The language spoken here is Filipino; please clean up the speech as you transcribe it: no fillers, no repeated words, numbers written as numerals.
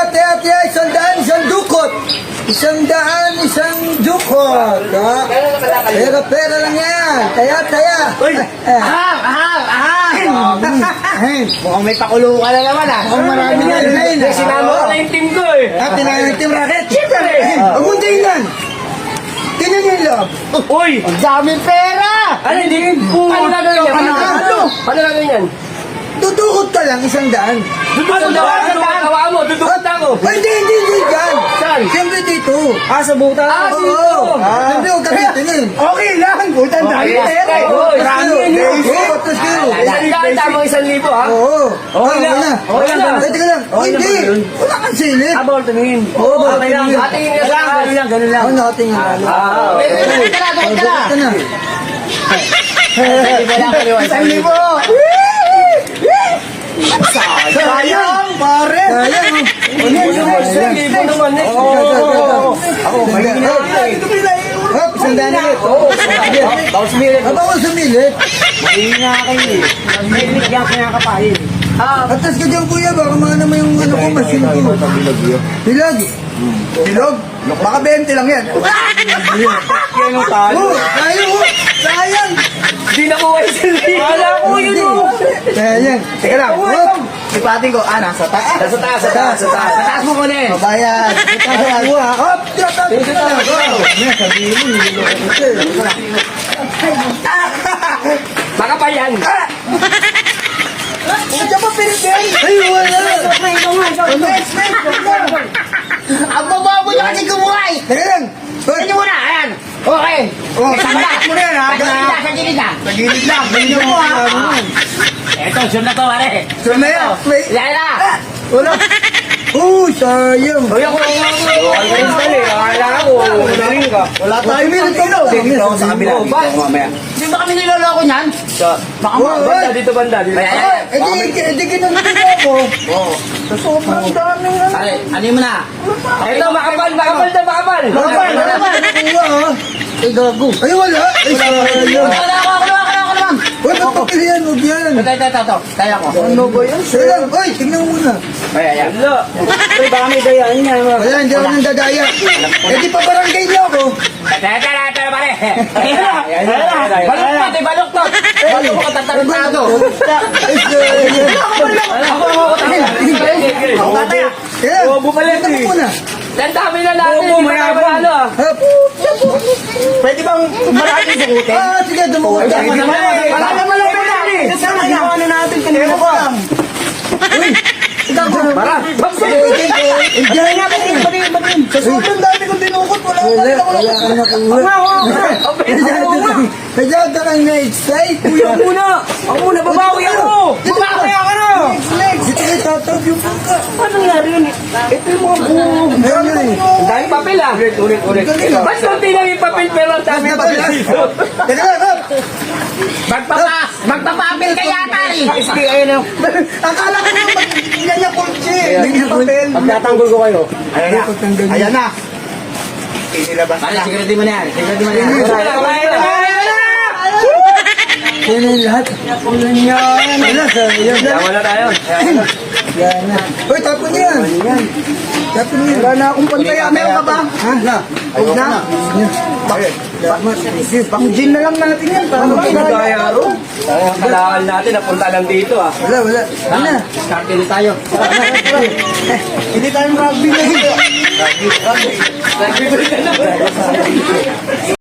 Taya, 100, isang dukot. 100, isang dukot. Pera lang yan. Taya. Uy! Ahang! Mukhang may pakulo ka na naman ah. Mukhang marami na yun. Sinama ko na yung team ko eh. Tinanong yung team racket. Siyempre! Huwag mong dahilan. Tingnan niyo yung loob. Uy! Ang daming pera! Ano hindi? Ano na gawin yan? Ano na gawin yan? Dudukot ka lang, 100. Dudukot na ako! Dudukot na ako! Ay, hindi dyan. Saan? Siyempre dito. Sa buta? Oo. Siyempre, huwag ka titingin. Okay lang! Butan dami pera! Marami yun! Tama 1,000 ha? Oo. Okay lang. Okay lang. Teka lang. Hindi. Wala kang silip. Bawal tumingin. Oo, Okay lang. Atingin ka lang. Ganun lang. Ano nakatingin lalo? Ito na. 1,000! Sayang, pare! Sayang. Ako, mahina Hop, 100 ulit. Bawal sumilit. Bawal sumilit. Mahina kayo eh. Mahilig yan kinakapahin. Atas ka dyan, kuya. Baka maano mo yung ano ko, machine ko. Bilag. Bilog? Baka 20 lang yan. Yan ang talo. Sayang. Di na ko Wala ko yun o. Sayang. Teka lang. Hop. Ipating ko. Nasa taas. Nasa taas. Sa taas mo ko na eh. Mabayad. Hop. Baka pa yan. Diyan pa pinipin. Ay, wala. Ang bababo niya kasi kumuhay. Teka lang. Tignan mo na. Ayan. Okay. Takas mo na yan, ha? Sa gilid na. Sa gilid lang. Ganyan mo, ha? Eto, sure na to, pare. Sure na yan. Yan na. Wala. Sayang. Uy, ako. Akala ko. Magaling ka. Wala tayo minutino. Dito ako sa kabila. Di ba kami niloloko niyan? Baka banda, dito banda. Di kinuntin ako. Sa sobrang daming ano. Ano mo na? Ito, makapal na makapal. Nakuha, ha? Ay, gago. Ay, wala. Ay, sayang. Ako naman. Huwag ang papilihan, huwag yan. Ito. Kaya ko. Ano ba yan? Sayang. Ay, tignan mo muna. Ayan. Uy, baka may dayaan niya. Wala, hindi ako nang dadaya. Eh, di pa barangay niyo ako. Tara, pare. Baluktot. Baluktot mo katatado. Ay, sayang. Kaya, Bumalik tignan mo muna. Ang dami na natin. Hindi pa manalo ah. Hop. Pwede bang marami sukutin? Sige, dumukot ka. Wala naman lang pwede. Kasama na. Ano natin, kanina ko lang. Uy, ikaw ko. Para. Diyan na, batin. Sa sobrang dami kong dinukot, wala ka nakuha. Kaya ka kang na-excite. Ako muna, babawi ako. Babawi ako na. Dito kayo tatawag yung pangka. Ano nangyari yun? Ito yung mga buong. Meron na eh. Ang daming papel ah. Ulit. Ba't konti lang yung papel pero ang daming papel? Teka lang, hop. Magpapapel ka yata eh. Sige, ayun na. Akala ko nga ganyan kulchi. Ganyan papel. Pagtatanggol ko kayo. Ayan na. Pare, sigurado mo na yan. Yan na yung lahat. Ulan yan. Wala, sayang. Wala tayo. Yan na. Uy, tapon yan. Tapon yan. Wala na akong pantaya. Meron ka ba? Ha? Na. Huwag na. Pang gin na lang natin yan. Para magkagaya. Kailangan natin, napunta lang dito ah. Wala. Wala. Kartel tayo. Hindi tayo rugby na dito. Rugby.